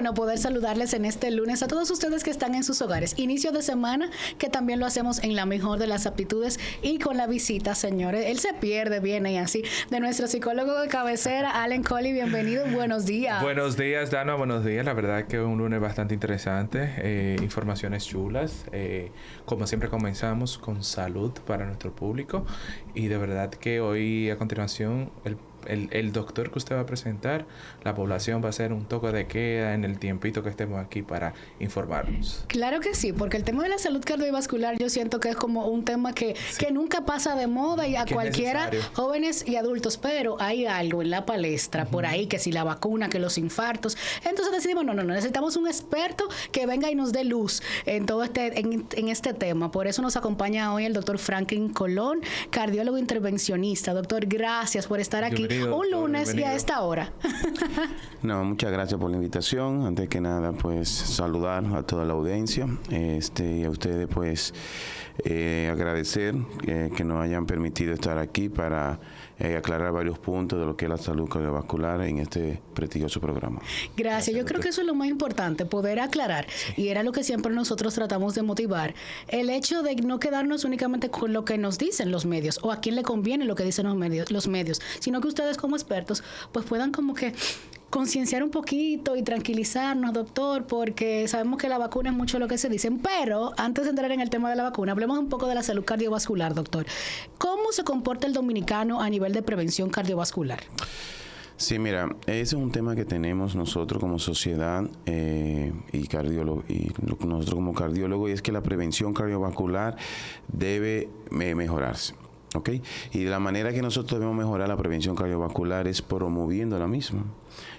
bueno poder saludarles en este lunes a todos ustedes que están en sus hogares. Inicio de semana, que también lo hacemos en la mejor de las aptitudes y con la visita, señores. Él se pierde, viene y así, de nuestro psicólogo de cabecera, Allen Collie. Bienvenido, buenos días. Buenos días, Dana, buenos días. La verdad que un lunes bastante interesante, informaciones chulas. Como siempre comenzamos con salud para nuestro público y de verdad que hoy a continuación el doctor que usted va a presentar, la población va a hacer un toque de queda en el tiempito que estemos aquí para informarnos. Claro que sí, porque el tema de la salud cardiovascular yo siento que es como un tema que nunca pasa de moda y a cualquiera, jóvenes y adultos, pero hay algo en la palestra por ahí, que si la vacuna, que los infartos. Entonces decidimos, no, necesitamos un experto que venga y nos dé luz en todo en este tema. Por eso nos acompaña hoy el doctor Franklin Colón, cardiólogo intervencionista. Doctor, gracias por estar aquí. Un lunes bienvenido. Y a esta hora. No, muchas gracias por la invitación. Antes que nada, pues saludar a toda la audiencia y a ustedes, pues agradecer que nos hayan permitido estar aquí para aclarar varios puntos de lo que es la salud cardiovascular en este prestigioso programa. Gracias. Yo creo que eso es lo más importante, poder aclarar. Sí. Y era lo que siempre nosotros tratamos de motivar. El hecho de no quedarnos únicamente con lo que nos dicen los medios o a quién le conviene lo que dicen los medios, sino que ustedes como expertos pues puedan como que concienciar un poquito y tranquilizarnos, doctor, porque sabemos que la vacuna es mucho lo que se dicen, pero antes de entrar en el tema de la vacuna, hablemos un poco de la salud cardiovascular, doctor. ¿Cómo se comporta el dominicano a nivel de prevención cardiovascular? Sí, mira, ese es un tema que tenemos nosotros como sociedad y cardiólogo, y nosotros como cardiólogos, y es que la prevención cardiovascular debe mejorarse. ¿Okay? Y la manera que nosotros debemos mejorar la prevención cardiovascular es promoviendo la misma,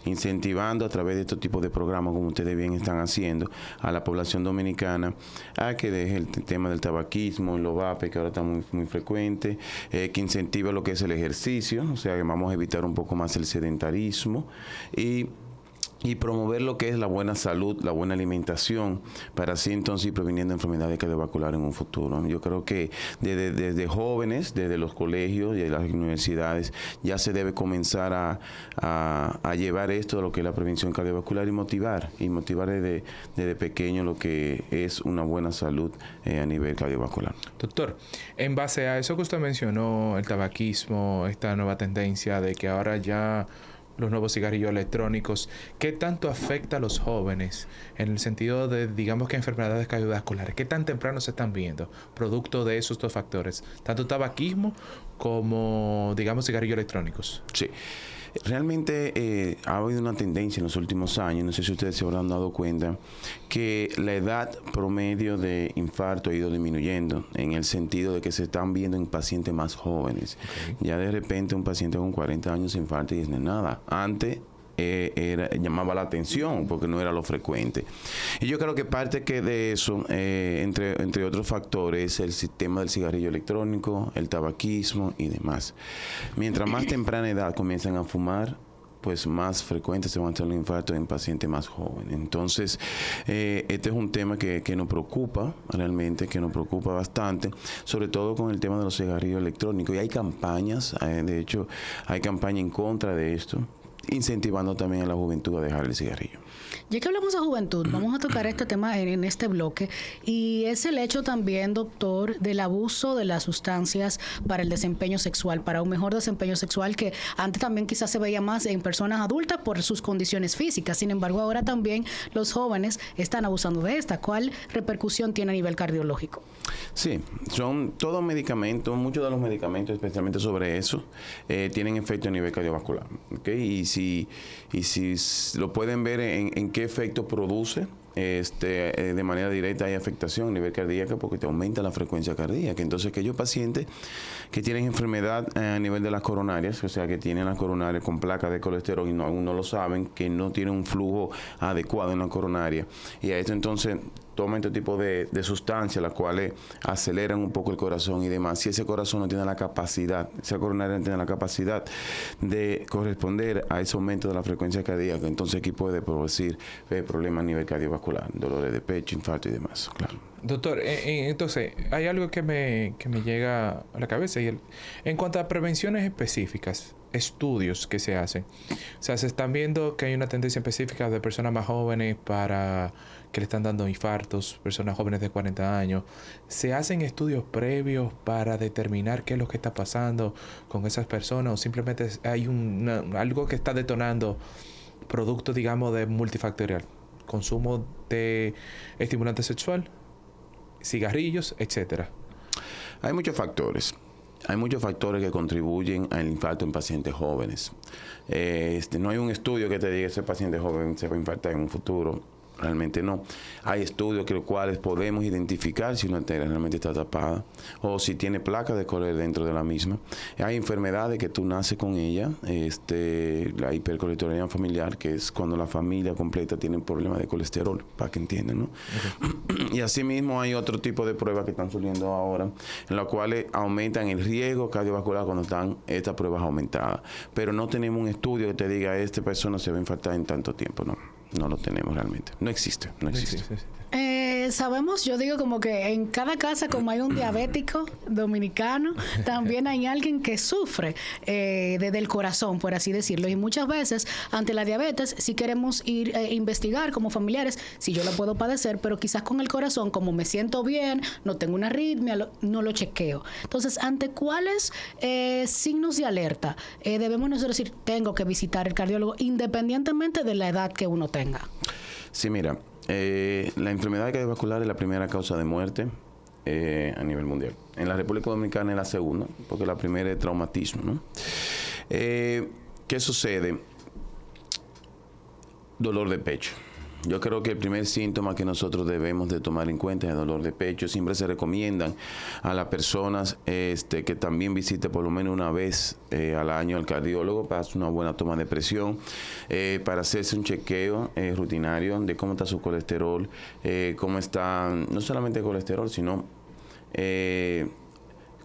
incentivando a través de estos tipos de programas, como ustedes bien están haciendo, a la población dominicana a que deje el tema del tabaquismo, el vape, que ahora está muy frecuente, que incentive lo que es el ejercicio, o sea que vamos a evitar un poco más el sedentarismo y promover lo que es la buena salud, la buena alimentación, para así entonces ir previniendo enfermedades cardiovasculares en un futuro. Yo creo que desde jóvenes, desde los colegios y de las universidades, ya se debe comenzar a llevar esto de lo que es la prevención cardiovascular y motivar desde pequeño lo que es una buena salud a nivel cardiovascular. Doctor, en base a eso que usted mencionó, el tabaquismo, esta nueva tendencia de que ahora ya los nuevos cigarrillos electrónicos, ¿qué tanto afecta a los jóvenes en el sentido de, digamos que enfermedades cardiovasculares? ¿Qué tan temprano se están viendo producto de esos dos factores? Tanto tabaquismo como, digamos, cigarrillos electrónicos. Sí. Realmente ha habido una tendencia en los últimos años, no sé si ustedes se habrán dado cuenta, que la edad promedio de infarto ha ido disminuyendo en el sentido de que se están viendo en pacientes más jóvenes. Okay. Ya de repente un paciente con 40 años se infarta y dice nada. Antes llamaba la atención porque no era lo frecuente. Y yo creo que parte que de eso, entre otros factores, el sistema del cigarrillo electrónico, el tabaquismo y demás. Mientras más temprana edad comienzan a fumar, pues más frecuentes se van a hacer los infartos en pacientes más jóvenes. Entonces, este es un tema que nos preocupa realmente, que nos preocupa bastante, sobre todo con el tema de los cigarrillos electrónicos. Y hay campañas, de hecho, hay campaña en contra de esto, incentivando también a la juventud a dejar el cigarrillo. Ya que hablamos de juventud, vamos a tocar este tema en este bloque, y es el hecho también, doctor, del abuso de las sustancias para el desempeño sexual, para un mejor desempeño sexual, que antes también quizás se veía más en personas adultas por sus condiciones físicas. Sin embargo, ahora también los jóvenes están abusando de esta. ¿Cuál repercusión tiene a nivel cardiológico? Sí, son todos medicamentos, muchos de los medicamentos, especialmente sobre eso, tienen efecto a nivel cardiovascular. ¿Okay? Y si lo pueden ver en qué efecto produce, de manera directa hay afectación a nivel cardíaco porque te aumenta la frecuencia cardíaca. Entonces, aquellos pacientes que tienen enfermedad a nivel de las coronarias, o sea, que tienen las coronarias con placas de colesterol y aún no lo saben, que no tienen un flujo adecuado en la coronaria, y a esto entonces toman este tipo de sustancias, las cuales aceleran un poco el corazón y demás. Si ese corazón no tiene la capacidad, esa coronaria no tiene la capacidad de corresponder a ese aumento de la frecuencia cardíaca, entonces aquí puede producir problemas a nivel cardiovascular, dolores de pecho, infarto y demás, claro. Doctor, entonces, hay algo que me llega a la cabeza, y en cuanto a prevenciones específicas, estudios que se hacen. O sea, se están viendo que hay una tendencia específica de personas más jóvenes para que le están dando infartos, personas jóvenes de 40 años. ¿Se hacen estudios previos para determinar qué es lo que está pasando con esas personas o simplemente hay algo que está detonando producto, digamos, de multifactorial? Consumo de estimulante sexual, cigarrillos, etcétera. Hay muchos factores. Hay muchos factores que contribuyen al infarto en pacientes jóvenes. No hay un estudio que te diga que ese paciente joven se va a infartar en un futuro. Realmente no. Hay estudios que los cuales podemos identificar si una arteria realmente está tapada o si tiene placas de Kohler dentro de la misma. Hay enfermedades que tú naces con ella, la hipercolesterolemia familiar, que es cuando la familia completa tiene problemas de colesterol, para que entiendan, ¿no? Okay. Y asimismo hay otro tipo de pruebas que están surgiendo ahora, en las cuales aumentan el riesgo cardiovascular cuando están estas pruebas aumentadas. Pero no tenemos un estudio que te diga, esta persona se va a infartar en tanto tiempo, no. No lo tenemos realmente. No existe. Sabemos, yo digo como que en cada casa, como hay un diabético dominicano, también hay alguien que sufre del corazón, por así decirlo. Y muchas veces, ante la diabetes, si queremos ir a investigar como familiares, si yo lo puedo padecer, pero quizás con el corazón, como me siento bien, no tengo una arritmia, no lo chequeo. Entonces, ¿ante cuáles signos de alerta debemos nosotros decir, tengo que visitar el cardiólogo, independientemente de la edad que uno tenga? Sí, mira. La enfermedad cardiovascular es la primera causa de muerte a nivel mundial. En la República Dominicana es la segunda, porque la primera es traumatismo, ¿no? ¿Qué sucede? Dolor de pecho. Yo creo que el primer síntoma que nosotros debemos de tomar en cuenta es el dolor de pecho. Siempre se recomiendan a las personas que también visite por lo menos una vez al año al cardiólogo para hacer una buena toma de presión, para hacerse un chequeo rutinario de cómo está su colesterol, cómo está, no solamente el colesterol, sino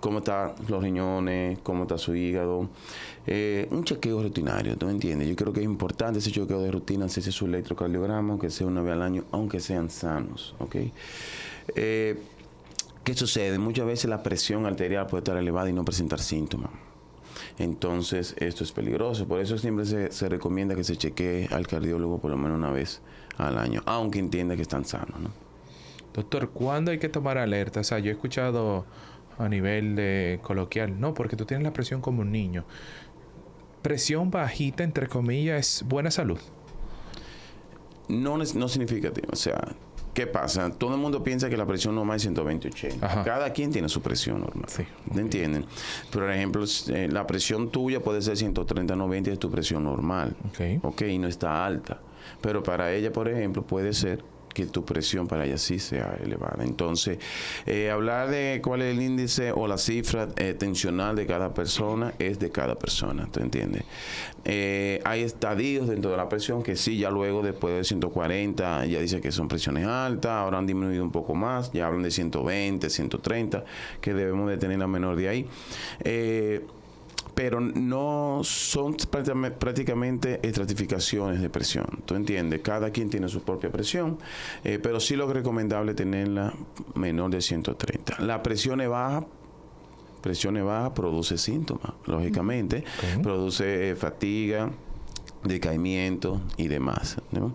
cómo están los riñones, cómo está su hígado. Un chequeo rutinario, ¿tú me entiendes? Yo creo que es importante ese chequeo de rutina, hacerse su electrocardiograma, aunque sea una vez al año, aunque sean sanos, ¿ok? ¿Qué sucede? Muchas veces la presión arterial puede estar elevada y no presentar síntomas. Entonces, esto es peligroso. Por eso siempre se recomienda que se chequee al cardiólogo por lo menos una vez al año, aunque entienda que están sanos, ¿no? Doctor, ¿cuándo hay que tomar alerta? O sea, yo he escuchado a nivel de coloquial, no, porque tú tienes la presión como un niño. Presión bajita, entre comillas, ¿es buena salud? No significativo. O sea, ¿qué pasa? Todo el mundo piensa que la presión normal es 120-80. Ajá. Cada quien tiene su presión normal. Sí. ¿Me entienden? Por ejemplo, la presión tuya puede ser 130-90, es tu presión normal. Ok, y no está alta. Pero para ella, por ejemplo, puede ser que tu presión para ella sí sea elevada. Entonces, hablar de cuál es el índice o la cifra tensional de cada persona es de cada persona, ¿tú entiendes? Hay estadios dentro de la presión que sí, ya luego después de 140 ya dice que son presiones altas, ahora han disminuido un poco más, ya hablan de 120, 130, que debemos de tener la menor de ahí. Pero no son prácticamente estratificaciones de presión. ¿Tú entiendes? Cada quien tiene su propia presión, pero sí lo recomendable es tenerla menor de 130. La presión es baja produce síntomas, lógicamente. Okay. Produce fatiga, decaimiento y demás, ¿no?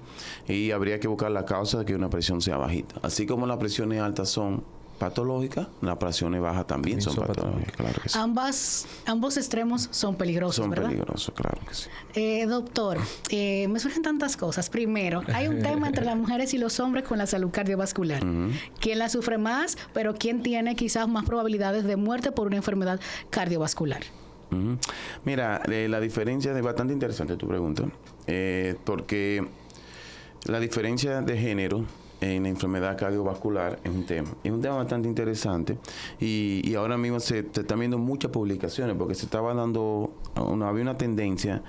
Y habría que buscar la causa de que una presión sea bajita. Así como las presiones altas son patológicas, las presiones bajas también son patológicas, claro que sí. Ambos extremos son peligrosos, ¿verdad? Son peligrosos, claro que sí. Doctor, me surgen tantas cosas. Primero, hay un tema entre las mujeres y los hombres con la salud cardiovascular. ¿Quién la sufre más, pero quién tiene quizás más probabilidades de muerte por una enfermedad cardiovascular? Mira, la diferencia es bastante interesante tu pregunta, porque la diferencia de género en la enfermedad cardiovascular es un tema bastante interesante y ahora mismo se están viendo muchas publicaciones porque se estaba dando, había una tendencia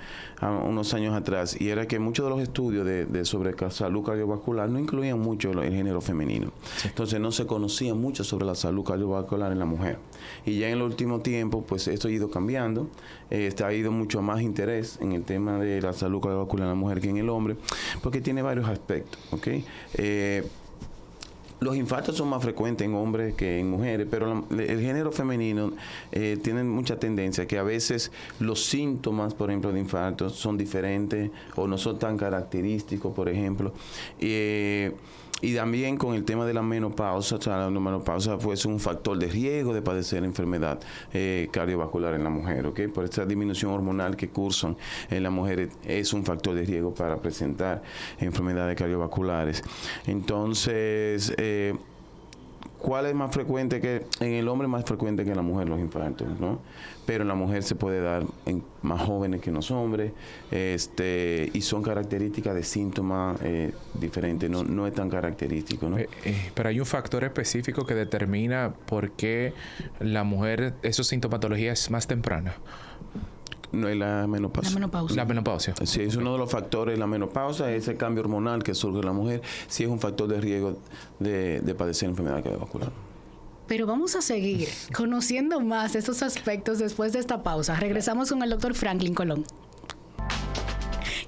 unos años atrás y era que muchos de los estudios sobre salud cardiovascular no incluían mucho el género femenino. Sí. Entonces no se conocía mucho sobre la salud cardiovascular en la mujer. Y ya en el último tiempo, pues esto ha ido cambiando, ha ido mucho más interés en el tema de la salud cardiovascular en la mujer que en el hombre, porque tiene varios aspectos, ¿ok? Los infartos son más frecuentes en hombres que en mujeres, pero el género femenino tiene mucha tendencia que a veces los síntomas, por ejemplo, de infarto son diferentes o no son tan característicos, por ejemplo. Y también con el tema de la menopausa, o sea, la menopausa puede ser un factor de riesgo de padecer enfermedad cardiovascular en la mujer, ¿ok? Por esta disminución hormonal que cursan en la mujer es un factor de riesgo para presentar enfermedades cardiovasculares. Entonces, ¿cuál es más frecuente que en el hombre? Más frecuente que en la mujer los infartos, ¿no? Pero en la mujer se puede dar en más jóvenes que en los hombres, y son características de síntomas diferentes, no es tan característico, ¿no? Pero hay un factor específico que determina por qué la mujer, esa sintomatología es más temprana. No es la menopausia. La menopausia. Sí, es uno de los factores. La menopausia, ese cambio hormonal que surge en la mujer, sí es un factor de riesgo de padecer enfermedad cardiovascular. Pero vamos a seguir conociendo más de estos aspectos después de esta pausa. Regresamos con el doctor Franklin Colón.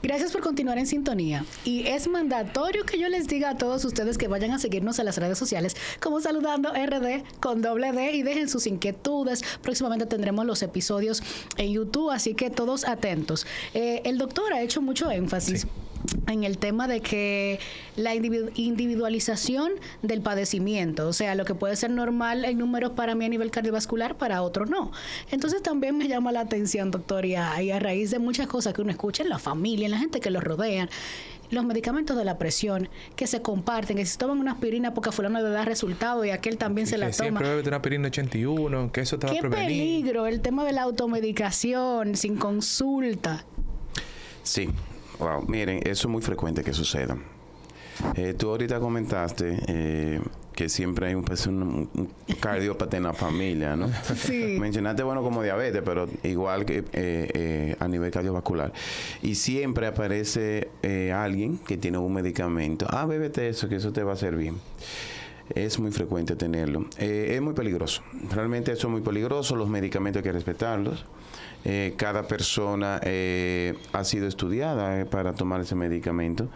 Gracias por continuar en sintonía. Y es mandatorio que yo les diga a todos ustedes que vayan a seguirnos en las redes sociales como Saludando RD con doble D y dejen sus inquietudes. Próximamente tendremos los episodios en YouTube, así que todos atentos. El doctor ha hecho mucho énfasis en el tema de que la individualización del padecimiento, o sea, lo que puede ser normal en números para mí a nivel cardiovascular, para otros no. Entonces también me llama la atención, doctor, y a raíz de muchas cosas que uno escucha en la familia, en la gente que los rodean, los medicamentos de la presión que se comparten, que si toman una aspirina porque a fulano le da resultado y aquel también se la toma. Siempre bebe una aspirina 81, que eso te va a prevenir. ¡Qué peligro! El tema de la automedicación sin consulta. Sí. Wow, miren, eso es muy frecuente que suceda. Tú ahorita comentaste que siempre hay un cardiópata en la familia, ¿no? Sí. Mencionaste, bueno, como diabetes, pero igual que a nivel cardiovascular. Y siempre aparece alguien que tiene un medicamento. Bébete eso, que eso te va a hacer bien. Es muy frecuente tenerlo. Es muy peligroso. Realmente eso es muy peligroso. Los medicamentos hay que respetarlos. Cada persona ha sido estudiada para tomar ese medicamento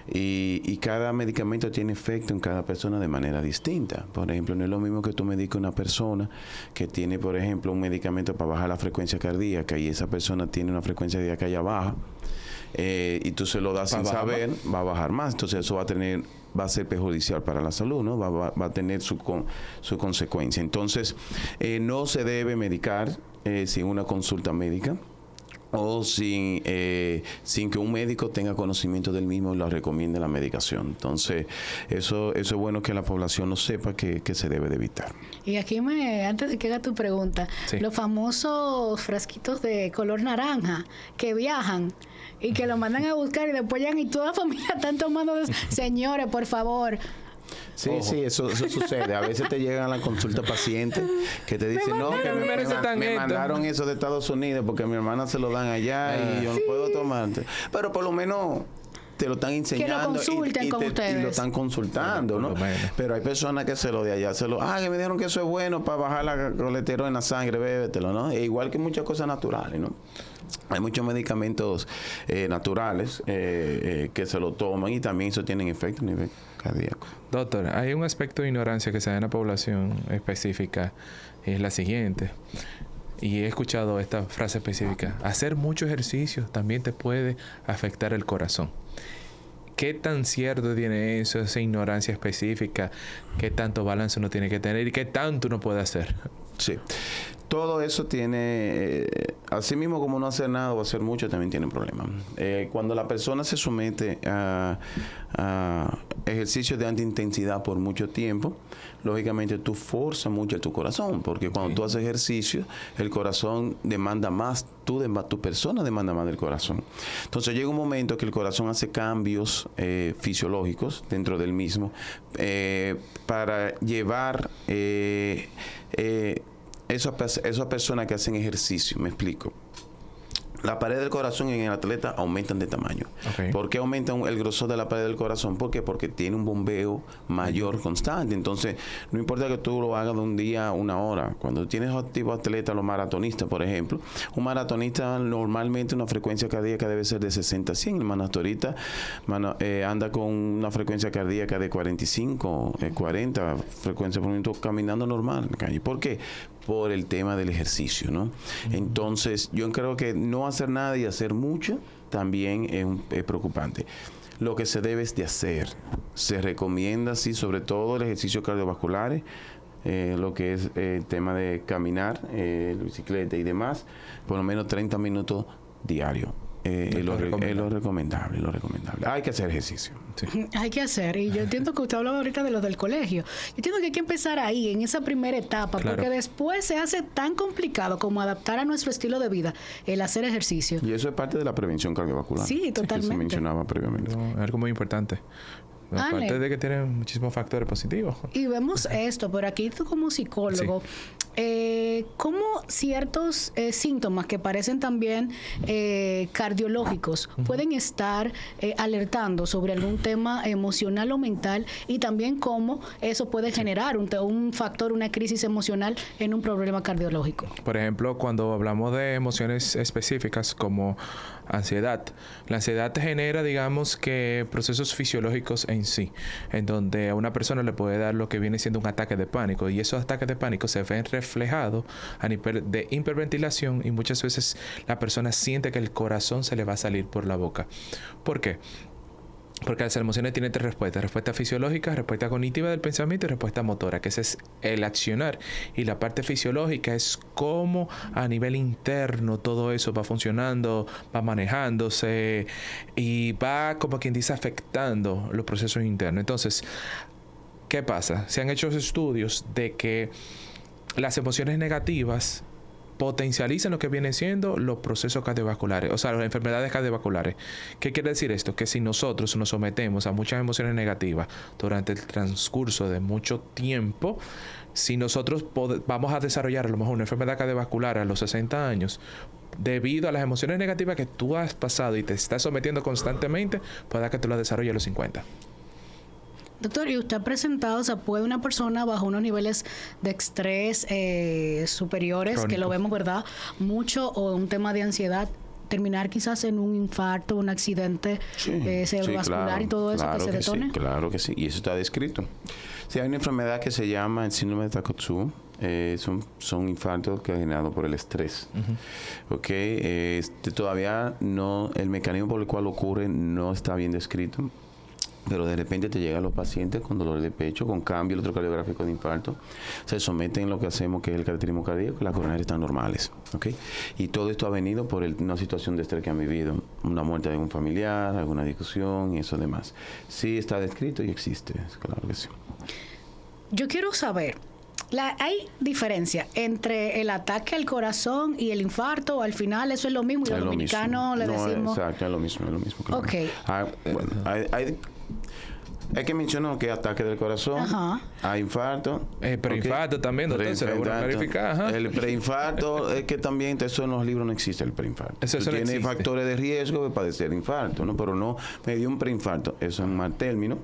y cada medicamento tiene efecto en cada persona de manera distinta. Por ejemplo, no es lo mismo que tú mediques a una persona que tiene, por ejemplo, un medicamento para bajar la frecuencia cardíaca y esa persona tiene una frecuencia cardíaca ya baja y tú se lo das sin saber, va a bajar más. Entonces eso va a ser perjudicial para la salud, ¿no? Va a tener su consecuencia. Entonces, no se debe medicar sin una consulta médica o sin que un médico tenga conocimiento del mismo y lo recomiende la medicación. Entonces, eso es bueno que la población lo sepa que se debe de evitar. Y aquí antes de que haga tu pregunta, los famosos frasquitos de color naranja que viajan y que lo mandan a buscar y después llegan y toda la familia están tomando. Señores, por favor. Sí, eso sucede. A veces te llegan a la consulta pacientes que te dicen, no, que me mandaron eso de Estados Unidos porque a mi hermana se lo dan allá y yo no puedo tomar. Pero por lo menos te lo están enseñando que lo consulten con ustedes. Y lo están consultando, ¿no? Pero hay personas que se lo de allá, que me dijeron que eso es bueno para bajar la colesterol en la sangre, bébetelo, ¿no? Igual que muchas cosas naturales, ¿no? Hay muchos medicamentos naturales que se lo toman y también eso tienen efecto a nivel cardíaco. Doctor, hay un aspecto de ignorancia que se da en la población específica, es la siguiente. Y he escuchado esta frase específica: hacer mucho ejercicio también te puede afectar el corazón. ¿Qué tan cierto tiene eso, esa ignorancia específica? ¿Qué tanto balance uno tiene que tener y qué tanto uno puede hacer? Sí. Todo eso tiene, así mismo como no hacer nada o hacer mucho, también tiene problemas. Cuando la persona se somete a ejercicios de alta intensidad por mucho tiempo, lógicamente tú forzas mucho tu corazón, porque cuando tú haces ejercicio, el corazón demanda más, tu persona demanda más del corazón. Entonces llega un momento que el corazón hace cambios fisiológicos dentro del mismo para llevar esas personas que hacen ejercicio. Me explico. La pared del corazón en el atleta aumentan de tamaño. Okay. ¿Por qué aumentan el grosor de la pared del corazón? ¿Por qué? Porque tiene un bombeo mayor constante. Entonces, no importa que tú lo hagas de un día a una hora. Cuando tienes tipo atleta, los maratonistas, por ejemplo, un maratonista normalmente una frecuencia cardíaca debe ser de 60 a 100. El maratonista anda con una frecuencia cardíaca de 45, 40 frecuencias por minuto caminando normal en la calle. ¿Por qué? Por el tema del ejercicio, ¿no? Entonces, yo creo que no hacer nada y hacer mucho también es preocupante. Lo que se debe es de hacer. Se recomienda, sí, sobre todo el ejercicio cardiovascular, lo que es el tema de caminar, bicicleta y demás, por lo menos 30 minutos diarios. Es lo recomendable, Hay que hacer ejercicio. Sí. Hay que hacer. Y yo entiendo que usted hablaba ahorita de lo del colegio. Yo entiendo que hay que empezar ahí, en esa primera etapa, claro, porque después se hace tan complicado como adaptar a nuestro estilo de vida el hacer ejercicio. Y eso es parte de la prevención cardiovascular. Sí, totalmente. Que se mencionaba previamente. Es algo muy importante. Aparte de que tiene muchísimos factores positivos. Y vemos esto, pero aquí tú como psicólogo, ¿cómo ciertos síntomas que parecen también cardiológicos pueden estar alertando sobre algún tema emocional o mental, y también cómo eso puede generar un factor, una crisis emocional en un problema cardiológico? Por ejemplo, cuando hablamos de emociones específicas como ansiedad, la ansiedad genera, digamos, que procesos fisiológicos en sí, en donde a una persona le puede dar lo que viene siendo un ataque de pánico, y esos ataques de pánico se ven reflejados a nivel de hiperventilación, y muchas veces la persona siente que el corazón se le va a salir por la boca. ¿Por qué? Porque las emociones tienen tres respuestas: respuesta fisiológica, respuesta cognitiva del pensamiento y respuesta motora, que ese es el accionar. Y la parte fisiológica es cómo a nivel interno todo eso va funcionando, va manejándose y va, como quien dice, afectando los procesos internos. Entonces, ¿qué pasa? Se han hecho estudios de que las emociones negativas potencializan lo que vienen siendo los procesos cardiovasculares, o sea, las enfermedades cardiovasculares. ¿Qué quiere decir esto? Que si nosotros nos sometemos a muchas emociones negativas durante el transcurso de mucho tiempo, si nosotros vamos a desarrollar a lo mejor una enfermedad cardiovascular a los 60 años, debido a las emociones negativas que tú has pasado y te estás sometiendo constantemente, puede que tú las desarrolles a los 50. Doctor, y usted ha presentado, o sea, ¿puede una persona bajo unos niveles de estrés superiores, crónico, que lo vemos, ¿verdad?, mucho, o un tema de ansiedad, terminar quizás en un infarto, un accidente cerebrovascular, claro, y todo eso, que se detone? Sí, claro que sí, y eso está descrito. Sí, hay una enfermedad que se llama el síndrome de Takotsu. Son infartos que generados por el estrés. Todavía no, el mecanismo por el cual ocurre no está bien descrito, pero de repente te llegan los pacientes con dolor de pecho, con cambio electrocardiográfico de infarto, se someten a lo que hacemos, que es el cateterismo cardíaco, y las coronarias están normales, y todo esto ha venido por una situación de estrés que han vivido, una muerte de un familiar, alguna discusión y eso demás. Sí está descrito y existe, claro que sí. Yo quiero saber, ¿hay diferencia entre el ataque al corazón y el infarto? ¿O al final eso es lo mismo? Y los dominicanos le decimos... Exacto, es lo mismo, claro. Hay que mencionar que ataque del corazón, a infarto. Preinfarto también, doctor, se lo clarificar. El preinfarto es que también, eso en los libros no existe el preinfarto. Eso tiene factores de riesgo de padecer infarto, ¿no? Pero no me dio un preinfarto, eso es un mal término.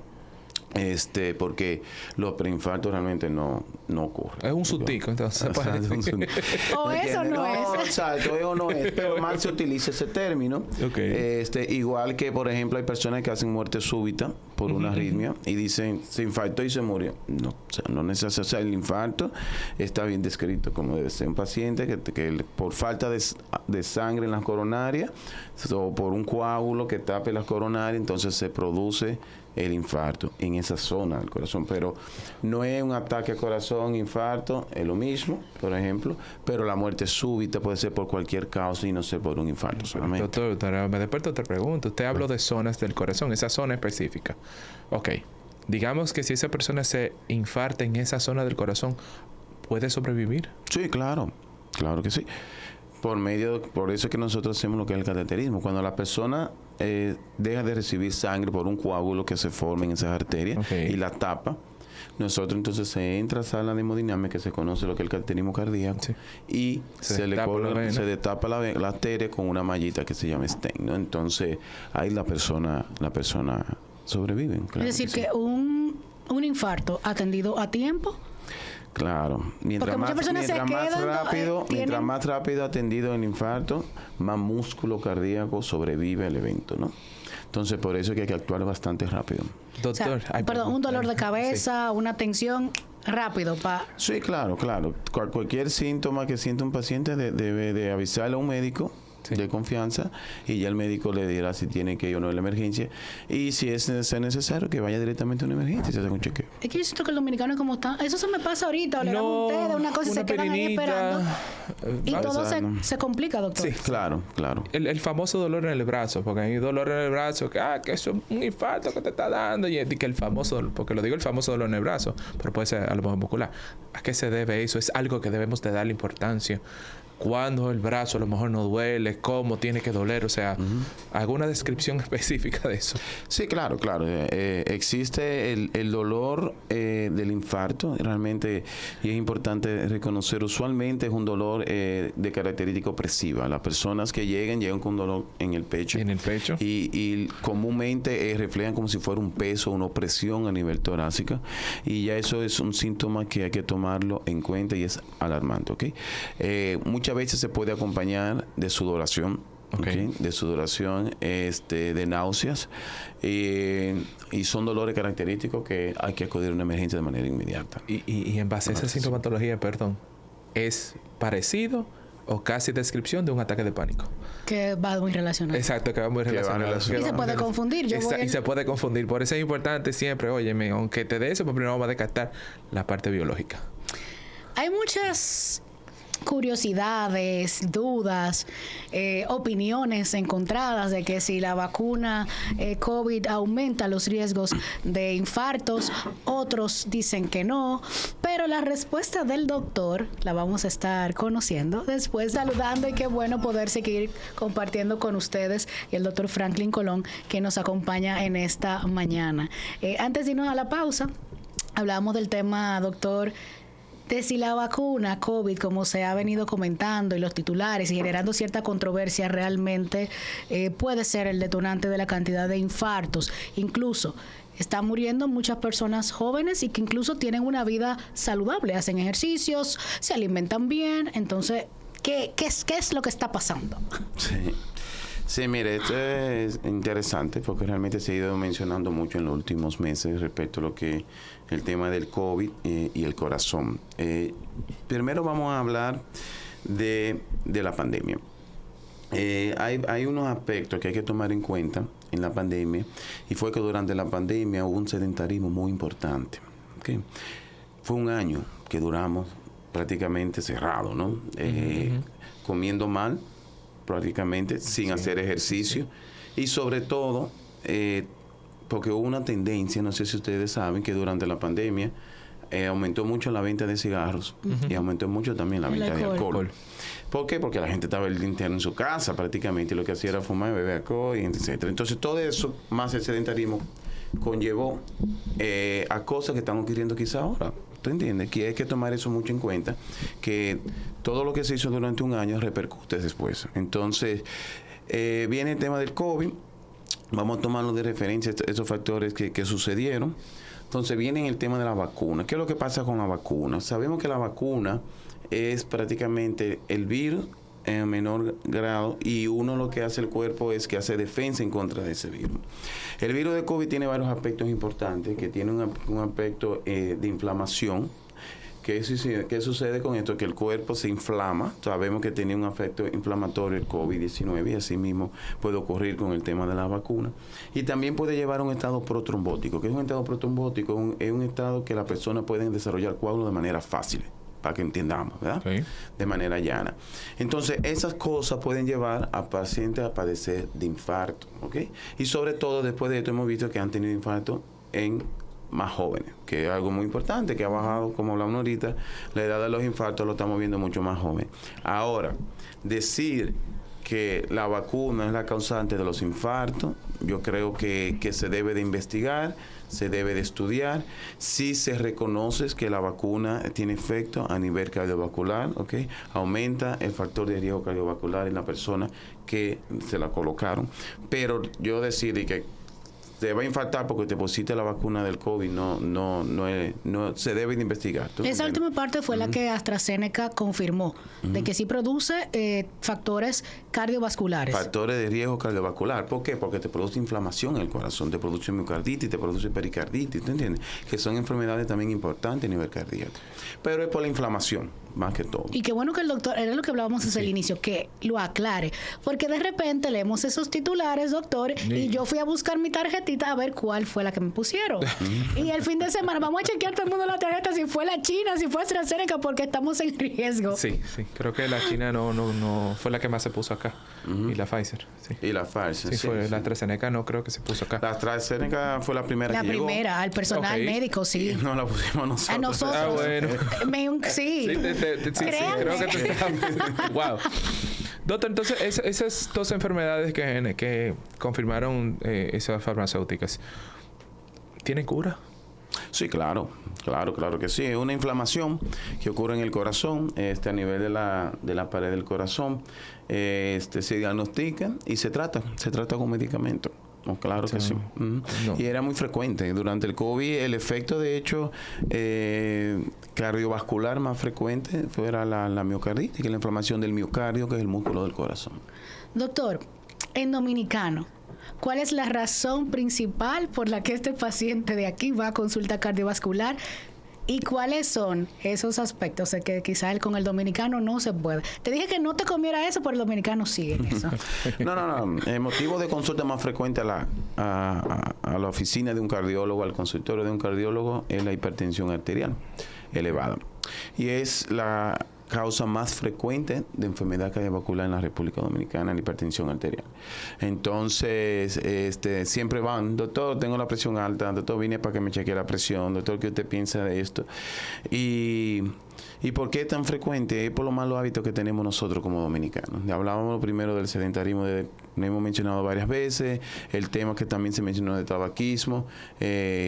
Porque los preinfartos realmente no ocurren. Es un sustico, entonces. O eso no es. Exacto, eso no es. Pero mal se utiliza ese término. Igual que, por ejemplo, hay personas que hacen muerte súbita por una arritmia y dicen, se infartó y se murió. No, no necesariamente. O sea, el infarto está bien descrito como debe ser. Un paciente que por falta de sangre en las coronarias o por un coágulo que tape las coronarias, entonces se produce el infarto en esa zona del corazón, pero no es un ataque al corazón, infarto, es lo mismo, por ejemplo, pero la muerte súbita puede ser por cualquier causa y no ser por un infarto solamente. Doctor, me desperto otra pregunta. Usted habló de zonas del corazón, esa zona específica. Digamos que si esa persona se infarta en esa zona del corazón, ¿puede sobrevivir? Sí, claro que sí. Por eso es que nosotros hacemos lo que es el cateterismo. Cuando la persona deja de recibir sangre por un coágulo que se forma en esas arterias y la tapa, nosotros entonces se entra a sala de hemodinámica, que se conoce lo que es el cateterismo cardíaco, Sí. y se destapa la arteria con una mallita que se llama stent, ¿no? Entonces ahí la persona sobrevive. Claro, es decir, que un infarto atendido a tiempo. Claro, mientras más rápido atendido el infarto, más músculo cardíaco sobrevive el evento, ¿no? Entonces, por eso es que hay que actuar bastante rápido. Doctor, O sea, un dolor de cabeza, una tensión, rápido. Sí, claro. Cualquier síntoma que sienta un paciente debe de avisarle a un médico de confianza, y ya el médico le dirá si tiene que ir o no a la emergencia, y si es necesario que vaya directamente a una emergencia y se haga un chequeo. Es que yo siento que el dominicano como está, eso se me pasa ahorita, o le damos un té de una cosa y se quedan ahí esperando y todo se complica, doctor. Sí, claro. El famoso dolor en el brazo, porque hay dolor en el brazo, que eso es un infarto que te está dando, y que el famoso dolor, porque lo digo el famoso dolor en el brazo, pero puede ser a lo mejor muscular. ¿A qué se debe eso? Es algo que debemos de darle importancia. Cuando el brazo a lo mejor no duele, cómo tiene que doler, o sea, ¿alguna descripción específica de eso? Sí, claro. Existe el dolor del infarto, realmente, y es importante reconocer, usualmente es un dolor de característica opresiva. Las personas que llegan con dolor en el pecho. ¿En el pecho? Y comúnmente reflejan como si fuera un peso, una opresión a nivel torácico, y ya eso es un síntoma que hay que tomarlo en cuenta y es alarmante, ¿ok? Muchas veces se puede acompañar de sudoración, de sudoración, de náuseas, y son dolores característicos que hay que acudir a una emergencia de manera inmediata. Y en base a esa sintomatología, ¿es parecido o casi descripción de un ataque de pánico? Que va muy relacionado. Exacto, que va muy relacionado. Y se puede confundir. Y se puede confundir. Por eso es importante siempre, óyeme, aunque te dé eso, pues primero vamos a descartar la parte biológica. Hay muchas curiosidades, dudas, opiniones encontradas de que si la vacuna COVID aumenta los riesgos de infartos, otros dicen que no, pero la respuesta del doctor la vamos a estar conociendo después, saludando, y qué bueno poder seguir compartiendo con ustedes y el doctor Franklin Colón, que nos acompaña en esta mañana. Antes de irnos a la pausa, hablábamos del tema, doctor, de si la vacuna COVID, como se ha venido comentando, y los titulares y generando cierta controversia, realmente puede ser el detonante de la cantidad de infartos. Incluso están muriendo muchas personas jóvenes y que incluso tienen una vida saludable, hacen ejercicios, se alimentan bien. Entonces, ¿qué es lo que está pasando? Sí, mire, esto es interesante porque realmente se ha ido mencionando mucho en los últimos meses respecto a lo que el tema del COVID y el corazón. Primero vamos a hablar de la pandemia. Hay unos aspectos que hay que tomar en cuenta en la pandemia, y fue que durante la pandemia hubo un sedentarismo muy importante. ¿Okay? Fue un año que duramos prácticamente cerrado, ¿no? Comiendo mal, prácticamente, sin hacer ejercicio, y sobre todo, porque hubo una tendencia, no sé si ustedes saben, que durante la pandemia aumentó mucho la venta de cigarros y aumentó mucho también la venta de alcohol. ¿Por qué? Porque la gente estaba el día entero en su casa prácticamente, y lo que hacía era fumar y beber alcohol, etc. Entonces todo eso, más el sedentarismo, conllevó a cosas que están ocurriendo quizá ahora. ¿Tú entiendes? Que hay que tomar eso mucho en cuenta, que todo lo que se hizo durante un año repercute después. Entonces, viene el tema del COVID, vamos a tomarlo de referencia esos factores que sucedieron. Entonces, viene el tema de la vacuna. ¿Qué es lo que pasa con la vacuna? Sabemos que la vacuna es prácticamente el virus en menor grado, y uno lo que hace el cuerpo es que hace defensa en contra de ese virus. El virus de COVID tiene varios aspectos importantes, que tiene un aspecto de inflamación. ¿Qué sucede con esto? Que el cuerpo se inflama. Sabemos que tiene un efecto inflamatorio el COVID-19, y así mismo puede ocurrir con el tema de la vacuna. Y también puede llevar a un estado protrombótico. ¿Qué es un estado protrombótico? Es un estado que las personas pueden desarrollar coágulos de manera fácil, para que entendamos, ¿verdad? Sí. De manera llana. Entonces, esas cosas pueden llevar a pacientes a padecer de infarto, ¿ok? Y sobre todo, después de esto, hemos visto que han tenido infarto en más jóvenes, que es algo muy importante, que ha bajado, como hablamos ahorita, la edad de los infartos lo estamos viendo mucho más joven. Ahora, decir que la vacuna es la causante de los infartos. Yo creo que se debe de investigar, se debe de estudiar. Si se reconoce que la vacuna tiene efecto a nivel cardiovascular, ¿ok? Aumenta el factor de riesgo cardiovascular en la persona que se la colocaron. Pero yo decidí que te va a infartar porque te pusiste la vacuna del COVID, no se debe de investigar. Esa última parte fue la que AstraZeneca confirmó, de que sí produce factores cardiovasculares. Factores de riesgo cardiovascular. ¿Por qué? Porque te produce inflamación en el corazón, te produce miocarditis, te produce pericarditis, ¿tú entiendes? Que son enfermedades también importantes a nivel cardíaco. Pero es por la inflamación, más que todo. Y qué bueno que el doctor, era lo que hablábamos desde el inicio, que lo aclare. Porque de repente leemos esos titulares, doctor, y yo fui a buscar mi tarjetita a ver cuál fue la que me pusieron. Y el fin de semana vamos a chequear todo el mundo la tarjeta, si fue la China, si fue AstraZeneca, porque estamos en riesgo. Sí. Creo que la China no fue la que más se puso acá. Y la Pfizer, sí. Y la Pfizer, sí. La AstraZeneca no creo que se puso acá. La AstraZeneca fue la primera que llegó. La primera, al personal médico, sí. Y no la pusimos nosotros. A nosotros. Ah, bueno. Sí. Sí, creo que te wow. Doctor, entonces esas dos enfermedades que confirmaron esas farmacéuticas, ¿tienen cura? Sí, claro que sí. Es una inflamación que ocurre en el corazón, a nivel de la pared del corazón. Se diagnostica y se trata con medicamentos. Oh, claro que sí. No. Y era muy frecuente. Durante el COVID, el efecto, de hecho, cardiovascular más frecuente fuera la miocarditis, que es la inflamación del miocardio, que es el músculo del corazón. Doctor, en dominicano, ¿cuál es la razón principal por la que este paciente de aquí va a consulta cardiovascular? ¿Y cuáles son esos aspectos de que quizá con el dominicano no se puede? Te dije que no te comiera eso, pero el dominicano sigue en eso. No. El motivo de consulta más frecuente a la oficina de un cardiólogo, al consultorio de un cardiólogo, es la hipertensión arterial elevada. Y es la causa más frecuente de enfermedad cardiovascular en la República Dominicana, la hipertensión arterial. Entonces, siempre van, doctor, tengo la presión alta, doctor, vine para que me chequee la presión, doctor, ¿qué usted piensa de esto? ¿Y por qué es tan frecuente? Es por los malos hábitos que tenemos nosotros como dominicanos. Hablábamos primero del sedentarismo, lo hemos mencionado varias veces, el tema que también se mencionó de tabaquismo,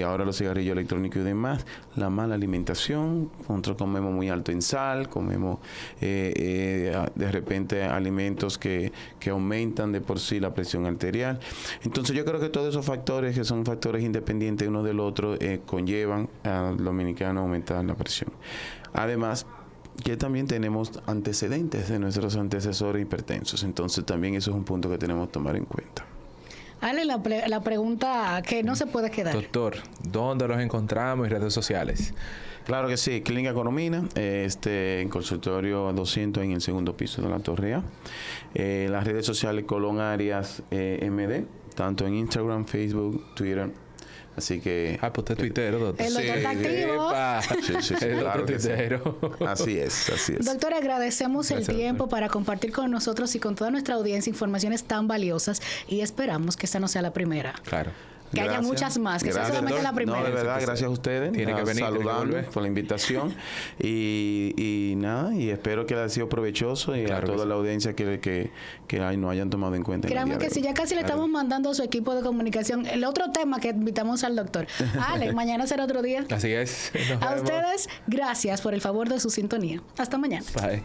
ahora los cigarrillos electrónicos y demás, la mala alimentación, nosotros comemos muy alto en sal, comemos de repente alimentos que aumentan de por sí la presión arterial. Entonces yo creo que todos esos factores, que son factores independientes uno del otro, conllevan al dominicano a aumentar la presión. Además, que también tenemos antecedentes de nuestros antecesores hipertensos. Entonces, también eso es un punto que tenemos que tomar en cuenta. Ale, la pregunta que no se puede quedar. Doctor, ¿dónde los encontramos en redes sociales? Claro que sí, Clínica Coromina, en consultorio 200 en el segundo piso de la Torre A. Las redes sociales Colón Arias MD, tanto en Instagram, Facebook, Twitter. Así que... pues usted es tuitero, doctor. El doctor está activo. Sí, claro que tuitero. Sí. Así es. Doctor, agradecemos el tiempo para compartir con nosotros y con toda nuestra audiencia informaciones tan valiosas y esperamos que esta no sea la primera. Claro. Que haya muchas más, que sea solamente la primera. No, de verdad, gracias a ustedes. Tiene que venir, saludando por la invitación. y nada, y espero que haya sido provechoso y a toda la audiencia que nos hayan tomado en cuenta. Créanme que sí, ya casi le estamos mandando a su equipo de comunicación el otro tema que invitamos al doctor. Ale, mañana será otro día. Así es. A ustedes, gracias por el favor de su sintonía. Hasta mañana. Bye.